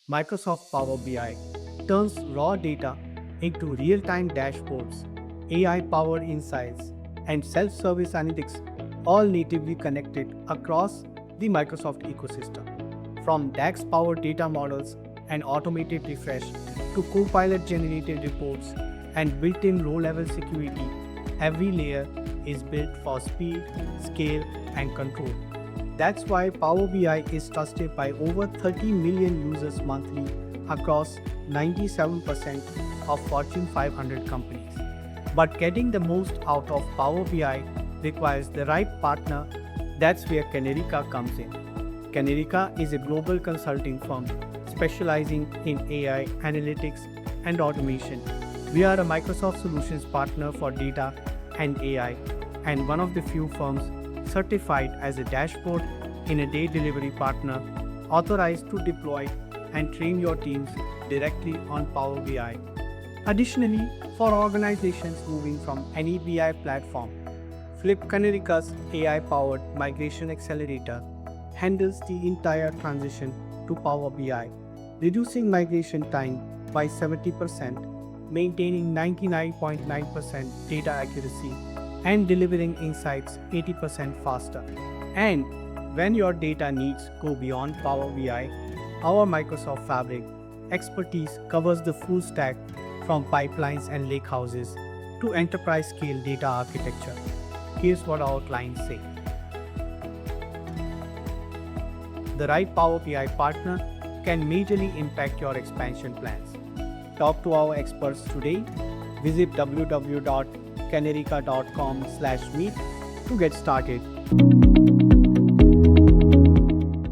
Microsoft Power BI turns raw data into real-time dashboards, AI-powered insights, and self-service analytics, all natively connected across the Microsoft ecosystem. From DAX-powered data models and automated refresh to Copilot-generated reports and built-in row-level security, every layer is built for speed, scale, and control. That's why Power BI is trusted by over 30 million users monthly across 97% of Fortune 500 companies. But getting the most out of Power BI requires the right partner. That's where Kanerika comes in. Kanerika is a global consulting firm specializing in AI, analytics, and automation. We are a Microsoft Solutions partner for data and AI, and one of the few firms certified as a dashboard in a day delivery partner authorized to deploy and train your teams directly on Power BI. Additionally, for organizations moving from any BI platform, Flip Kanerika's AI-powered migration accelerator handles the entire transition to Power BI, reducing migration time by 70%, maintaining 99.9% data accuracy, and delivering insights 80% faster. And when your data needs go beyond Power BI, our Microsoft Fabric expertise covers the full stack from pipelines and lakehouses to enterprise-scale data architecture. Here's what our clients say. The right Power BI partner can majorly impact your expansion plans. Talk to our experts today. Visit www.kanerika.com/meet to get started.